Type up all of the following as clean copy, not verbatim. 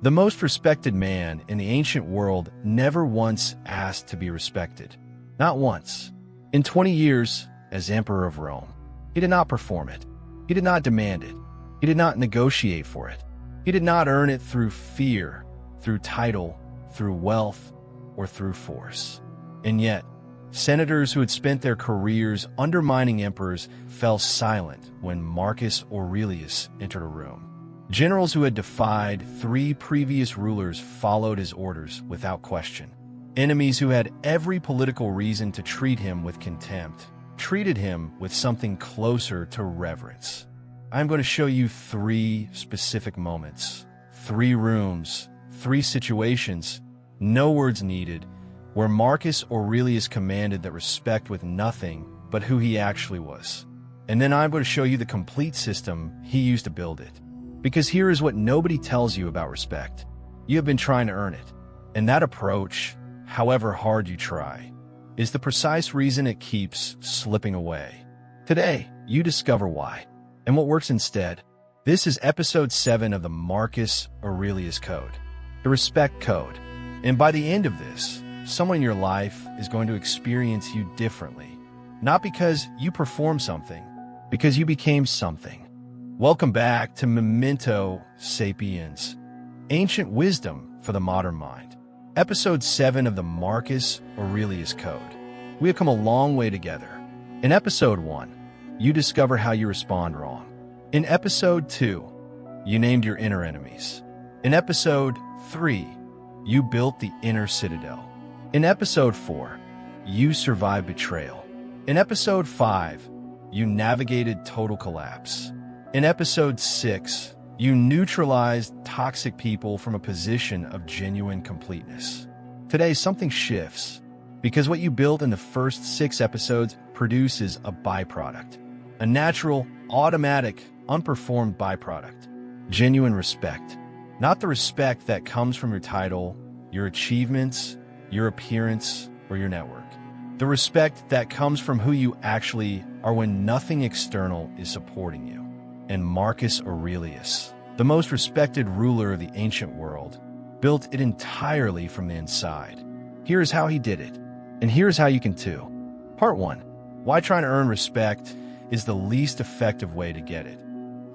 The most respected man in the ancient world never once asked to be respected. Not once. In 20 years as Emperor of Rome, he did not perform it. He did not demand it. He did not negotiate for it. He did not earn it through fear, through title, through wealth, or through force. And yet, senators who had spent their careers undermining emperors fell silent when Marcus Aurelius entered a room. Generals who had defied 3 previous rulers followed his orders without question. Enemies who had every political reason to treat him with contempt treated him with something closer to reverence. I'm going to show you 3 specific moments, 3 rooms, 3 situations, no words needed, where Marcus Aurelius commanded that respect with nothing but who he actually was. And then I'm going to show you the complete system he used to build it. Because here is what nobody tells you about respect. You have been trying to earn it. And that approach, however hard you try, is the precise reason it keeps slipping away. Today, you discover why and what works instead. This is episode 7 of the Marcus Aurelius Code, the Respect Code. And by the end of this, someone in your life is going to experience you differently. Not because you performed something, because you became something. Welcome back to Memento, Sapiens, Ancient Wisdom for the Modern Mind. Episode 7 of the Marcus Aurelius Code. We have come a long way together. In episode 1, you discover how you respond wrong. In episode 2, you named your inner enemies. In episode 3, you built the inner citadel. In episode 4, you survived betrayal. In episode 5, you navigated total collapse. In episode 6, you neutralized toxic people from a position of genuine completeness. Today, something shifts, because what you built in the first 6 episodes produces a byproduct. A natural, automatic, unperformed byproduct. Genuine respect. Not the respect that comes from your title, your achievements, your appearance, or your network. The respect that comes from who you actually are when nothing external is supporting you. And Marcus Aurelius, the most respected ruler of the ancient world, built it entirely from the inside. Here is how he did it, and here's how you can too. Part 1. Why trying to earn respect is the least effective way to get it,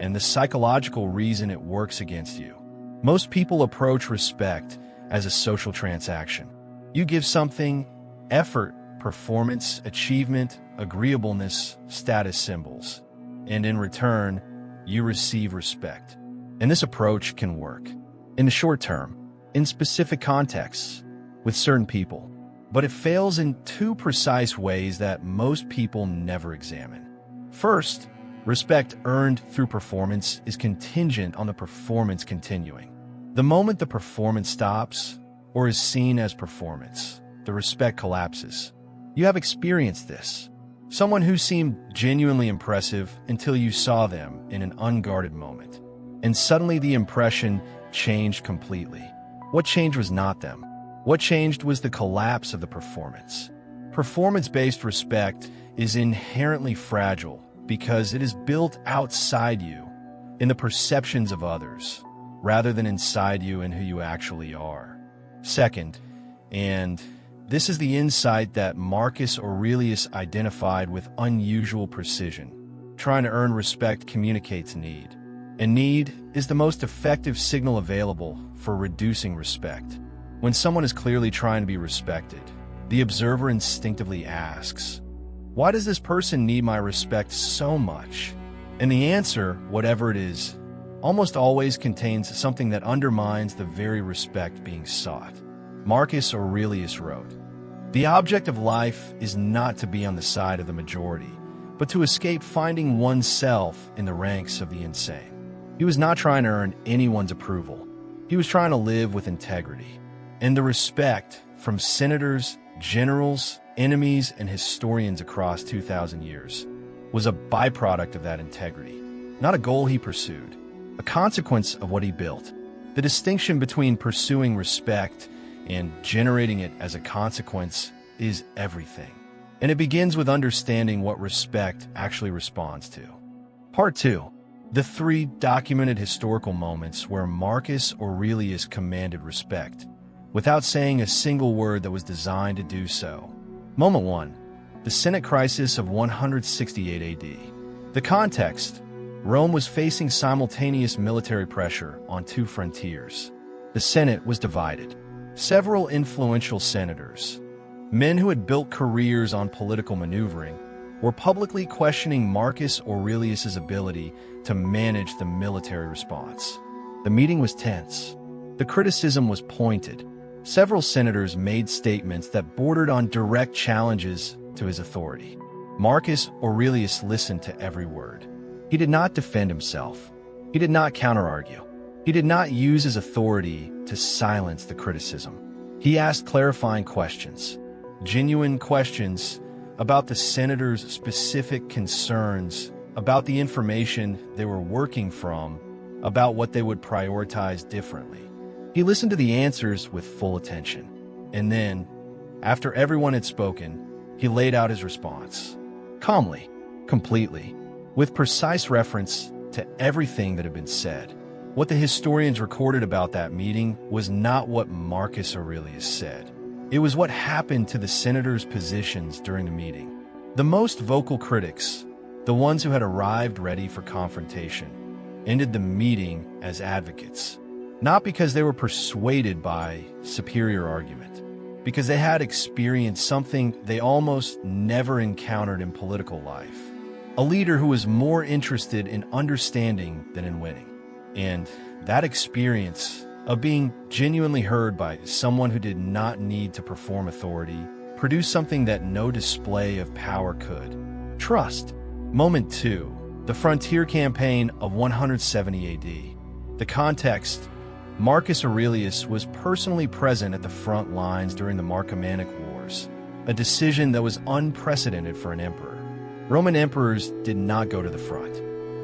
and the psychological reason it works against you. Most people approach respect as a social transaction. You give something, effort, performance, achievement, agreeableness, status symbols, and in return, you receive respect. And this approach can work in the short term, in specific contexts, with certain people, but it fails in 2 precise ways that most people never examine. First, respect earned through performance is contingent on the performance continuing. The moment the performance stops, or is seen as performance, the respect collapses. You have experienced this. Someone who seemed genuinely impressive until you saw them in an unguarded moment. And suddenly the impression changed completely. What changed was not them. What changed was the collapse of the performance. Performance-based respect is inherently fragile because it is built outside you, in the perceptions of others, rather than inside you in who you actually are. Second, and this is the insight that Marcus Aurelius identified with unusual precision. Trying to earn respect communicates need. And need is the most effective signal available for reducing respect. When someone is clearly trying to be respected, the observer instinctively asks, "Why does this person need my respect so much?" And the answer, whatever it is, almost always contains something that undermines the very respect being sought. Marcus Aurelius wrote, "The object of life is not to be on the side of the majority, but to escape finding oneself in the ranks of the insane." He was not trying to earn anyone's approval. He was trying to live with integrity. And the respect from senators, generals, enemies, and historians across 2,000 years was a byproduct of that integrity, not a goal he pursued, a consequence of what he built. The distinction between pursuing respect and generating it as a consequence is everything. And it begins with understanding what respect actually responds to. Part 2. The three documented historical moments where Marcus Aurelius commanded respect, without saying a single word that was designed to do so. Moment 1. The Senate crisis of 168 AD. The context: Rome was facing simultaneous military pressure on two frontiers. The Senate was divided. Several influential senators, men who had built careers on political maneuvering, were publicly questioning Marcus Aurelius's ability to manage the military response. The meeting was tense. The criticism was pointed. Several senators made statements that bordered on direct challenges to his authority. Marcus Aurelius listened to every word. He did not defend himself. He did not counter-argue. He did not use his authority to silence the criticism. He asked clarifying questions, genuine questions about the senators' specific concerns, about the information they were working from, about what they would prioritize differently. He listened to the answers with full attention. And then, after everyone had spoken, he laid out his response. Calmly, completely, with precise reference to everything that had been said. What the historians recorded about that meeting was not what Marcus Aurelius said. It was what happened to the senators' positions during the meeting. The most vocal critics, the ones who had arrived ready for confrontation, ended the meeting as advocates, not because they were persuaded by superior argument, because they had experienced something they almost never encountered in political life. A leader who was more interested in understanding than in winning. And that experience of being genuinely heard by someone who did not need to perform authority produced something that no display of power could. Trust. Moment 2. The Frontier Campaign of 170 AD. The context: Marcus Aurelius was personally present at the front lines during the Marcomannic Wars, a decision that was unprecedented for an emperor. Roman emperors did not go to the front.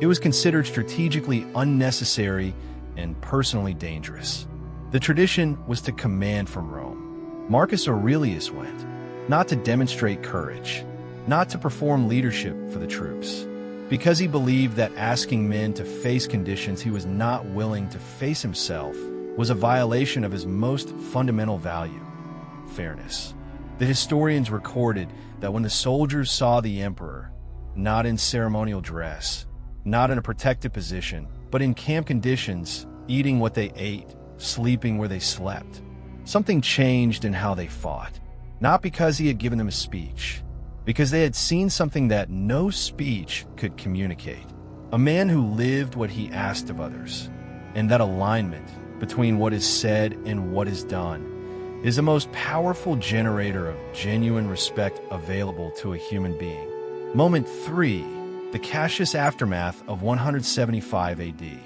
It was considered strategically unnecessary and personally dangerous. The tradition was to command from Rome. Marcus Aurelius went, not to demonstrate courage, not to perform leadership for the troops, because he believed that asking men to face conditions he was not willing to face himself was a violation of his most fundamental value: fairness. The historians recorded that when the soldiers saw the emperor, not in ceremonial dress, not in a protected position, but in camp conditions, eating what they ate, sleeping where they slept, something changed in how they fought. Not because he had given them a speech, because they had seen something that no speech could communicate. A man who lived what he asked of others. And that alignment between what is said and what is done is the most powerful generator of genuine respect available to a human being. Moment 3. The Cassius aftermath of 175 AD.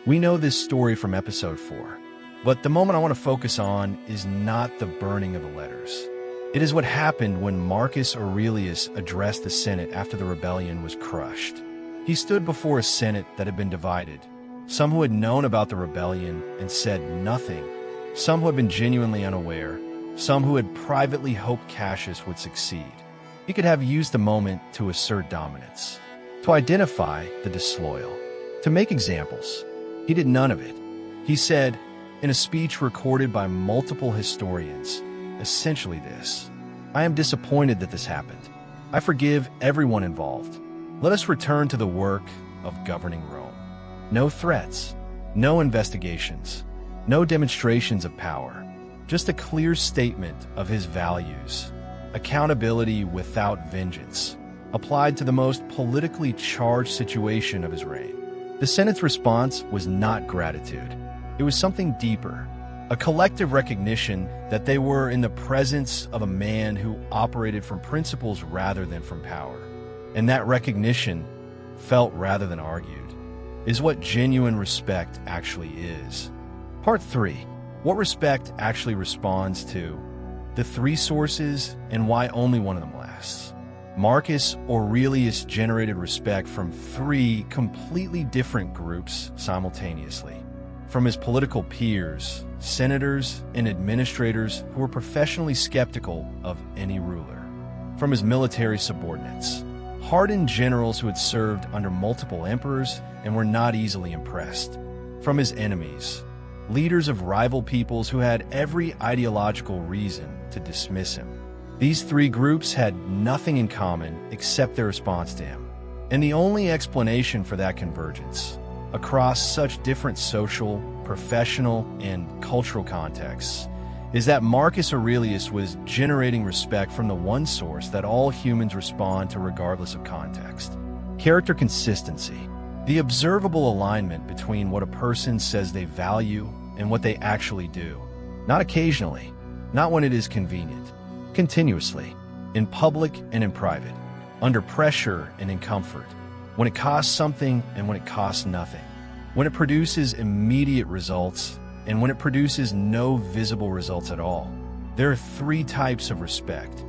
We know this story from episode 4, but the moment I want to focus on is not the burning of the letters. It is what happened when Marcus Aurelius addressed the Senate after the rebellion was crushed. He stood before a Senate that had been divided, some who had known about the rebellion and said nothing, some who had been genuinely unaware, some who had privately hoped Cassius would succeed. He could have used the moment to assert dominance, to identify the disloyal, to make examples. He did none of it. He said, in a speech recorded by multiple historians, essentially this: I am disappointed that this happened. I forgive everyone involved. Let us return to the work of governing Rome. No threats, no investigations, no demonstrations of power, just a clear statement of his values. Accountability without vengeance, applied to the most politically charged situation of his reign. The Senate's response was not gratitude. It was something deeper, a collective recognition that they were in the presence of a man who operated from principles rather than from power. And that recognition, felt rather than argued, is what genuine respect actually is. Part 3. What respect actually responds to. The 3 sources and why only one of them lasts. Marcus Aurelius generated respect from 3 completely different groups simultaneously. From his political peers, senators, and administrators who were professionally skeptical of any ruler. From his military subordinates, hardened generals who had served under multiple emperors and were not easily impressed. From his enemies, leaders of rival peoples who had every ideological reason to dismiss him. These three groups had nothing in common except their response to him. And the only explanation for that convergence, across such different social, professional, and cultural contexts, is that Marcus Aurelius was generating respect from the one source that all humans respond to regardless of context. Character consistency, the observable alignment between what a person says they value and what they actually do. Not occasionally, not when it is convenient, continuously, in public and in private, under pressure and in comfort, when it costs something and when it costs nothing, when it produces immediate results and when it produces no visible results at all. There are three types of respect,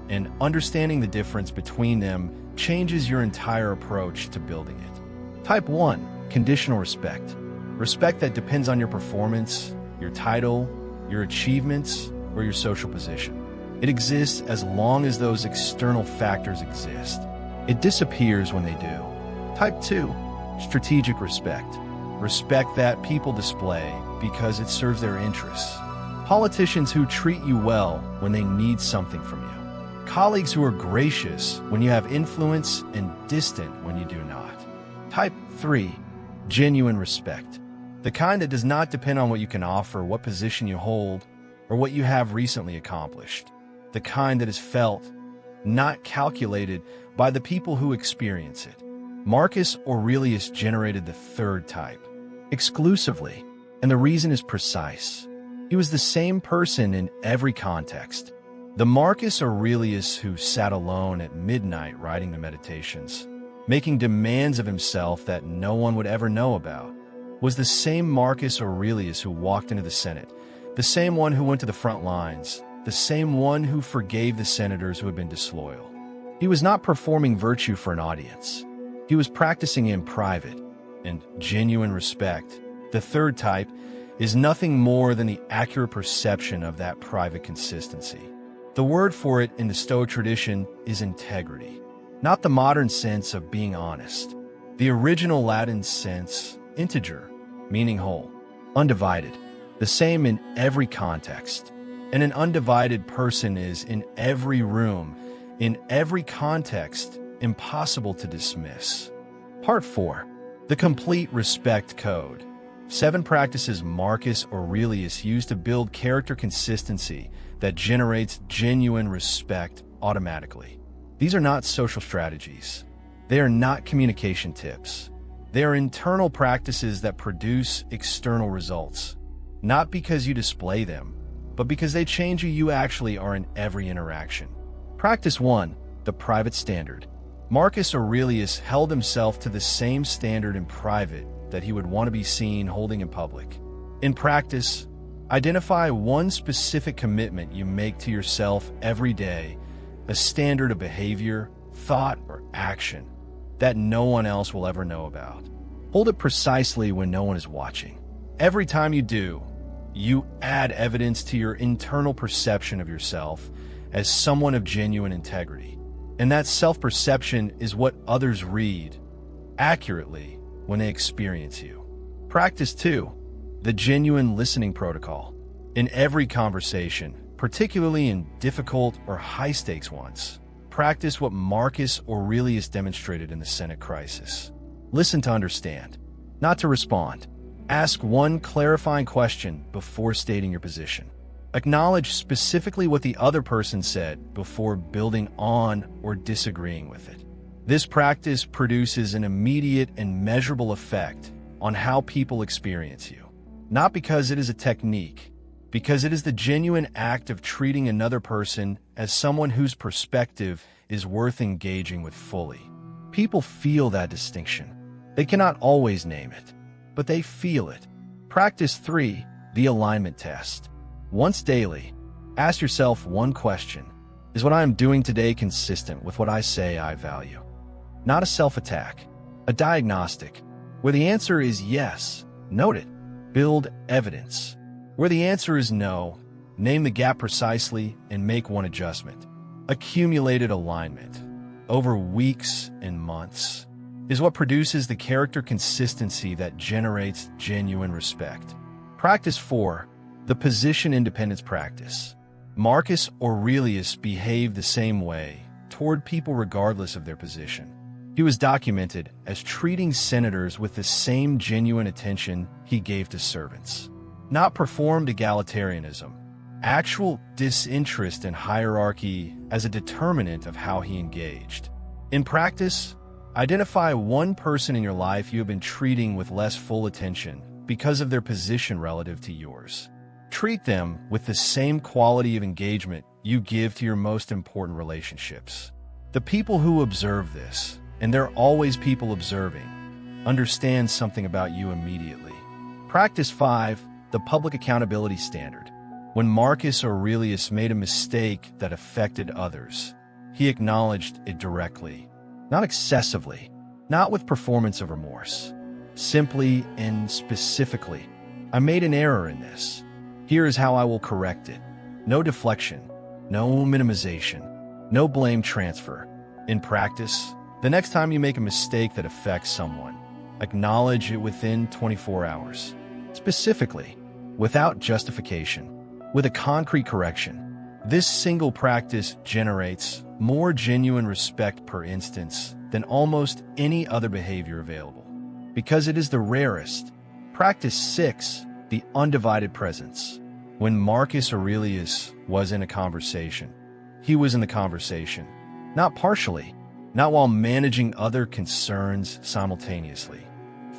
and understanding the difference between them changes your entire approach to building it. Type 1, conditional respect. Respect that depends on your performance, your title, your achievements, or your social position. It exists as long as those external factors exist. It disappears when they do. Type 2, strategic respect. Respect that people display because it serves their interests. Politicians who treat you well when they need something from you. Colleagues who are gracious when you have influence and distant when you do not. Type 3, genuine respect. The kind that does not depend on what you can offer, what position you hold, or what you have recently accomplished. The kind that is felt, not calculated, by the people who experience it. Marcus Aurelius generated the third type, exclusively, and the reason is precise. He was the same person in every context. The Marcus Aurelius who sat alone at midnight writing the Meditations, making demands of himself that no one would ever know about, was the same Marcus Aurelius who walked into the Senate, the same one who went to the front lines, the same one who forgave the senators who had been disloyal. He was not performing virtue for an audience. He was practicing in private, and genuine respect, the third type, is nothing more than the accurate perception of that private consistency. The word for it in the Stoic tradition is integrity, not the modern sense of being honest. The original Latin sense, integer, meaning whole, undivided, the same in every context. And an undivided person is, in every room, in every context, impossible to dismiss. Part 4. The Complete Respect Code. 7 practices Marcus Aurelius used to build character consistency that generates genuine respect automatically. These are not social strategies. They are not communication tips. They are internal practices that produce external results, not because you display them, but because they change who you actually are in every interaction. Practice 1. The private standard. Marcus Aurelius held himself to the same standard in private that he would want to be seen holding in public. In practice, identify one specific commitment you make to yourself every day, a standard of behavior, thought, or action that no one else will ever know about. Hold it precisely when no one is watching. Every time you do, you add evidence to your internal perception of yourself as someone of genuine integrity. And that self-perception is what others read accurately when they experience you. Practice 2. The genuine listening protocol. In every conversation, particularly in difficult or high-stakes ones, practice what Marcus Aurelius demonstrated in the Senate crisis. Listen to understand, not to respond. Ask one clarifying question before stating your position. Acknowledge specifically what the other person said before building on or disagreeing with it. This practice produces an immediate and measurable effect on how people experience you. Not because it is a technique, because it is the genuine act of treating another person as someone whose perspective is worth engaging with fully. People feel that distinction. They cannot always name it, but they feel it. Practice 3. The alignment test. Once daily, ask yourself one question. Is what I am doing today consistent with what I say I value? Not a self-attack, a diagnostic. Where the answer is yes, note it. Build evidence. Where the answer is no, name the gap precisely and make one adjustment. Accumulated alignment. over weeks and months, is what produces the character consistency that generates genuine respect. Practice 4. The position independence practice. Marcus Aurelius behaved the same way toward people regardless of their position. He was documented as treating senators with the same genuine attention he gave to servants. Not performed egalitarianism, actual disinterest in hierarchy as a determinant of how he engaged. In practice, identify one person in your life you have been treating with less full attention because of their position relative to yours. Treat them with the same quality of engagement you give to your most important relationships. The people who observe this, and there are always people observing, understand something about you immediately. Practice 5. The public accountability standard. When Marcus Aurelius made a mistake that affected others, he acknowledged it directly, not excessively, not with performance of remorse. Simply and specifically, I made an error in this. Here is how I will correct it. No deflection, no minimization, no blame transfer. In practice, the next time you make a mistake that affects someone, acknowledge it within 24 hours. Specifically, without justification, with a concrete correction. This single practice generates more genuine respect per instance than almost any other behavior available. Because it is the rarest. Practice 6. The undivided presence. When Marcus Aurelius was in a conversation, he was in the conversation, not partially, not while managing other concerns simultaneously,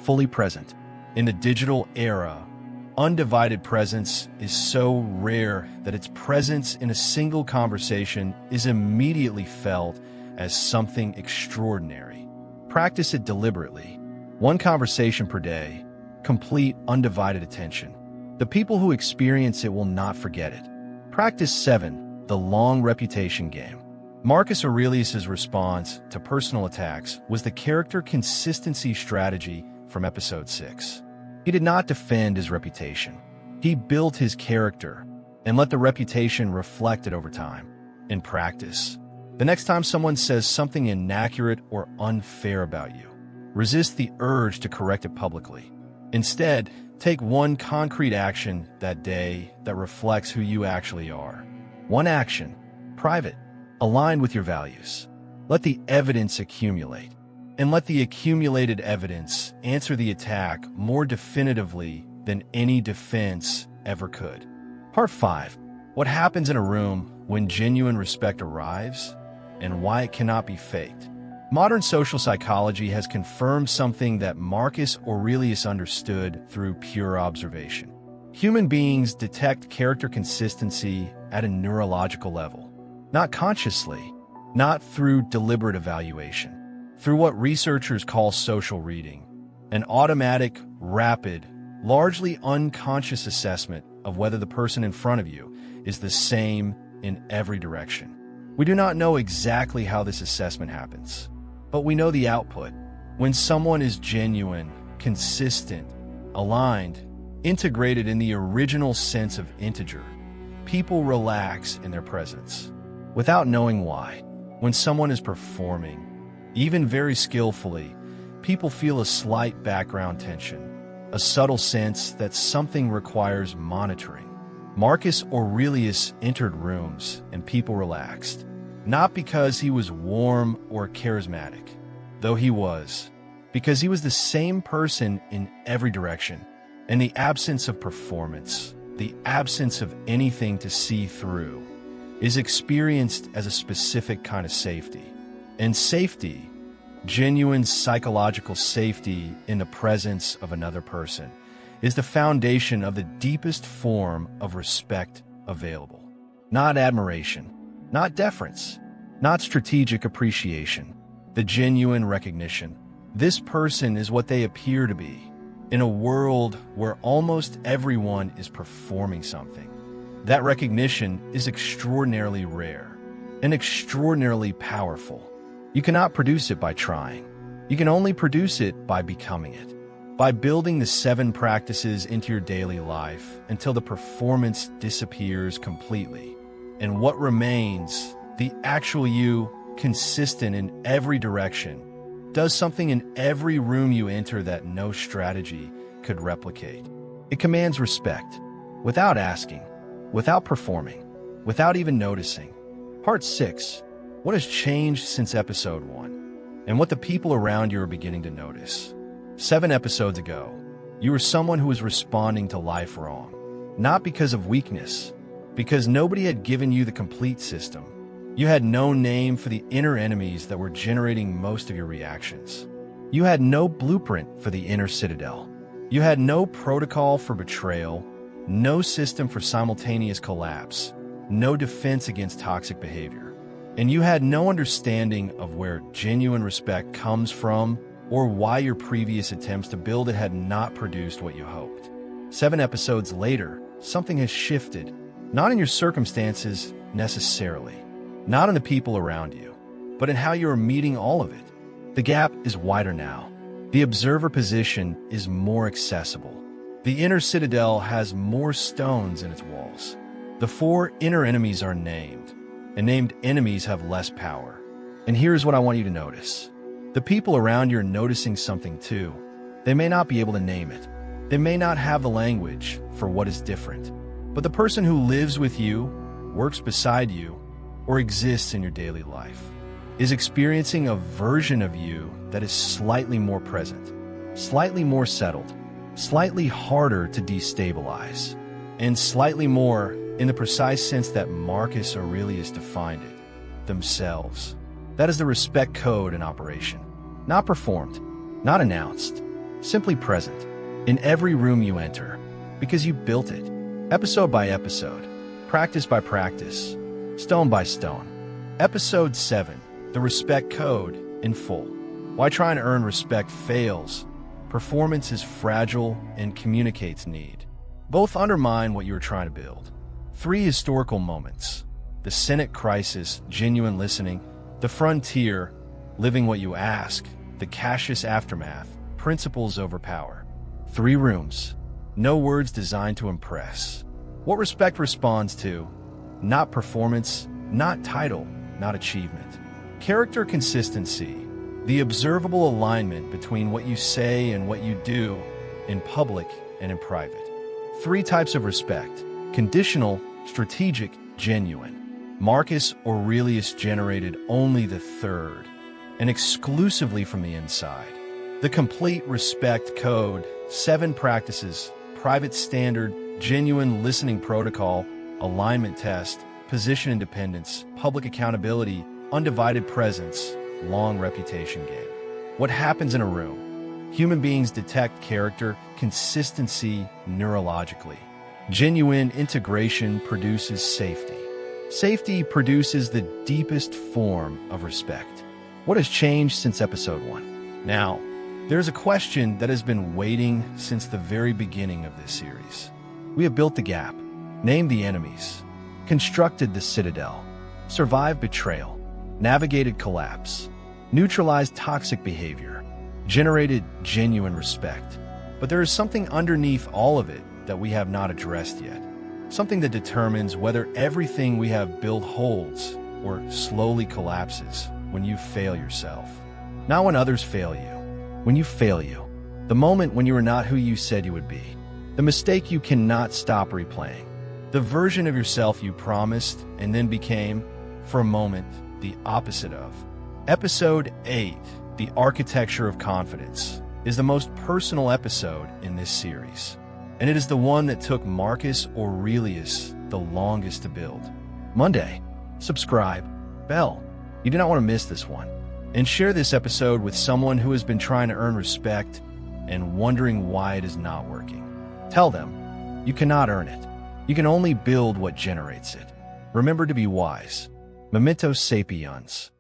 fully present. In the digital era, undivided presence is so rare that its presence in a single conversation is immediately felt as something extraordinary. Practice it deliberately. One conversation per day, complete undivided attention. The people who experience it will not forget it. Practice 7. The long reputation game. Marcus Aurelius's response to personal attacks was the character consistency strategy from episode 6. He did not defend his reputation. He built his character and let the reputation reflect it over time. In practice, the next time someone says something inaccurate or unfair about you, resist the urge to correct it publicly. Instead, take one concrete action that day that reflects who you actually are. One action, private, aligned with your values. Let the evidence accumulate, and let the accumulated evidence answer the attack more definitively than any defense ever could. Part 5. What happens in a room when genuine respect arrives, and why it cannot be faked. Modern social psychology has confirmed something that Marcus Aurelius understood through pure observation. Human beings detect character consistency at a neurological level, not consciously, not through deliberate evaluation, through what researchers call social reading, an automatic, rapid, largely unconscious assessment of whether the person in front of you is the same in every direction. We do not know exactly how this assessment happens, but we know the output. When someone is genuine, consistent, aligned, integrated in the original sense of integer, people relax in their presence, without knowing why. When someone is performing, even very skillfully, people feel a slight background tension, a subtle sense that something requires monitoring. Marcus Aurelius entered rooms and people relaxed, not because he was warm or charismatic, though he was, because he was the same person in every direction, and the absence of performance, the absence of anything to see through, is experienced as a specific kind of safety. And safety, genuine psychological safety in the presence of another person, is the foundation of the deepest form of respect available. Not admiration, not deference, not strategic appreciation, the genuine recognition. This person is what they appear to be, in a world where almost everyone is performing something. That recognition is extraordinarily rare and extraordinarily powerful. You cannot produce it by trying. You can only produce it by becoming it. By building the 7 practices into your daily life until the performance disappears completely, and what remains, the actual you, consistent in every direction, does something in every room you enter that no strategy could replicate. It commands respect, without asking, without performing, without even noticing. Part 6. What has changed since episode 1, and what the people around you are beginning to notice. 7 episodes ago, you were someone who was responding to life wrong, not because of weakness, because nobody had given you the complete system. You had no name for the inner enemies that were generating most of your reactions. You had no blueprint for the inner citadel. You had no protocol for betrayal, no system for simultaneous collapse, no defense against toxic behavior. And you had no understanding of where genuine respect comes from or why your previous attempts to build it had not produced what you hoped. 7 episodes later, something has shifted, not in your circumstances necessarily, not in the people around you, but in how you are meeting all of it. The gap is wider now. The observer position is more accessible. The inner citadel has more stones in its walls. The 4 inner enemies are named, and named enemies have less power. And here's what I want you to notice. The people around you are noticing something too. They may not be able to name it. They may not have the language for what is different. But the person who lives with you, works beside you, or exists in your daily life is experiencing a version of you that is slightly more present, slightly more settled, slightly harder to destabilize, and slightly more in the precise sense that Marcus Aurelius defined it, themselves. That is the respect code in operation. Not performed, not announced, simply present, in every room you enter, because you built it, episode by episode, practice by practice, stone by stone. Episode 7, the respect code in full. Why trying to earn respect fails. Performance is fragile and communicates need. Both undermine what you are trying to build. 3 historical moments. The Senate crisis, genuine listening. The frontier, living what you ask. The Cassius aftermath, principles over power. 3 rooms. No words designed to impress. What respect responds to? Not performance, not title, not achievement. Character consistency, the observable alignment between what you say and what you do in public and in private. 3 types of respect: conditional, strategic, genuine. Marcus Aurelius generated only the 3rd, and exclusively from the inside. The complete respect code, 7 practices, private standard, genuine listening protocol, alignment test, position independence, public accountability, undivided presence, long reputation game. What happens in a room? Human beings detect character, consistency neurologically. Genuine integration produces safety. Safety produces the deepest form of respect. What has changed since episode 1? Now, there's a question that has been waiting since the very beginning of this series. We have built the gap, named the enemies, constructed the citadel, survived betrayal, navigated collapse, neutralized toxic behavior, generated genuine respect. But there is something underneath all of it that we have not addressed yet. Something that determines whether everything we have built holds or slowly collapses when you fail yourself. Not when others fail you, when you fail you. The moment when you are not who you said you would be. The mistake you cannot stop replaying. The version of yourself you promised and then became, for a moment, the opposite of. Episode 8, The Architecture of Confidence, is the most personal episode in this series. And it is the one that took Marcus Aurelius the longest to build. Monday, subscribe, bell. You do not want to miss this one. And share this episode with someone who has been trying to earn respect and wondering why it is not working. Tell them, you cannot earn it. You can only build what generates it. Remember to be wise. Memento Sapiens.